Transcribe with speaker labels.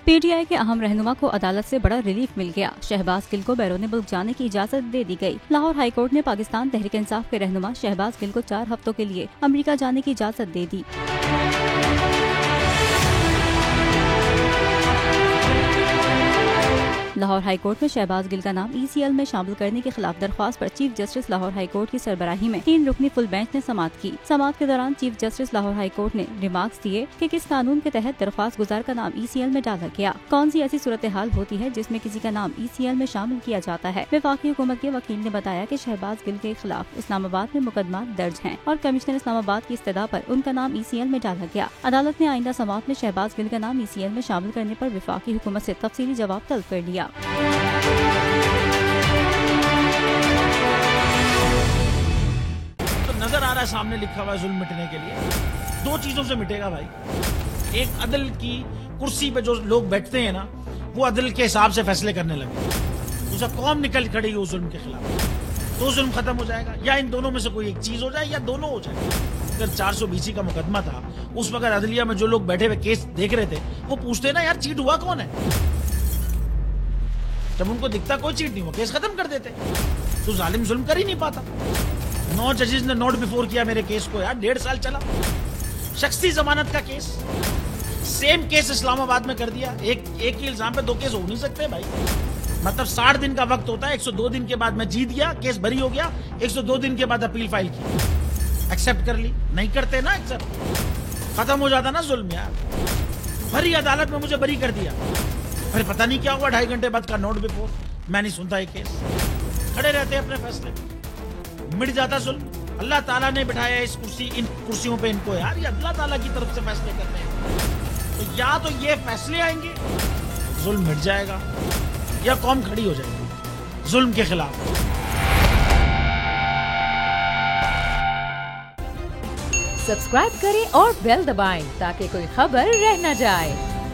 Speaker 1: PTI के अहम रहनुमा को अदालत से बड़ा रिलीफ मिल गया। शहबाज गिल को बैरून मुल्क जाने की इजाजत दे दी गई। लाहौर हाईकोर्ट ने पाकिस्तान तहरीक इंसाफ के रहनुमा शहबाज गिल को 4 हफ्तों के लिए अमेरिका जाने की इजाजत दे दी। लाहौर हाईकोर्ट में शहबाज गिल का नाम ECL में शामिल करने के खिलाफ दरख्वास्त पर चीफ जस्टिस लाहौर हाईकोर्ट की सरबराही में 3 रुकनी फुल बेंच ने समाअत की। समाअत के दौरान चीफ जस्टिस लाहौर हाईकोर्ट ने रिमार्क्स दिए कि किस कानून के तहत दरख्वास्त गुजार का नाम ECL में डाला गया, कौन सी ऐसी सूरत हाल होती है जिसमें किसी का नाम ECL में शामिल किया जाता है। वफाकी हुकूमत के वकील ने बताया कि शहबाज गिल के खिलाफ इस्लामाबाद में मुकदमा दर्ज है और कमिश्नर इस्लामाबाद की इस्तदा पर उनका नाम ECL में डाला गया। अदालत ने आइंदा समाअत में शहबाज गिल का नाम ECL में शामिल करने पर वफाकी हुकूमत से तफसीली जवाब तलब कर लिया।
Speaker 2: तो नजर आ रहा है सामने लिखा हुआ है जुल्म मिटने के लिए 2 चीजों से मिटेगा भाई। एक अदल की कुर्सी पे जो लोग बैठते हैं ना, वो अदल के हिसाब से फैसले करने लगे। दूसरा कौम निकल खड़ी उस जुल्म के खिलाफ, तो जुल्म खत्म हो जाएगा। या इन दोनों में से कोई एक चीज हो जाए या दोनों हो जाए। अगर 420 का मुकदमा था, उस वक्त अदलिया में जो लोग बैठे हुए केस देख रहे थे वो पूछते ना, यार चीट हुआ कौन है। जब उनको दिखता कोई चीट नहीं हुआ, केस खत्म कर देते। तो जालिम जुल्म कर ही नहीं पाता। 9 जजेस ने नोट बिफोर किया मेरे केस को, यार 1.5 साल चला। शख्सी जमानत का केस, सेम केस इस्लामाबाद में कर दिया। एक ही इल्जाम पे 2 केस हो नहीं सकते भाई। मतलब 60 दिन का वक्त होता है। 102 दिन के बाद मैं जीत गया, केस बरी हो गया। 102 दिन के बाद अपील फाइल की, एक्सेप्ट कर ली। नहीं करते ना एक्सेप्ट, खत्म हो जाता ना जुल्म यार। भरी अदालत में मुझे बरी कर दिया, फिर पता नहीं क्या हुआ 2.5 घंटे बाद का नोट बिफोर। मैं नहीं सुनता ये केस, खड़े रहते अपने फैसले, मिट जाता जुल्म। अल्लाह ताला ने बिठाया इन कुर्सियों पे इनको यार, ये अल्लाह ताला की तरफ से फैसले करते हैं। तो या तो ये फैसले आएंगे, जुल्म मिट जाएगा, या कौम खड़ी हो जाएगी जुल्म के खिलाफ।
Speaker 3: सब्सक्राइब करें और बेल दबाएं ताकि कोई खबर रह न जाए।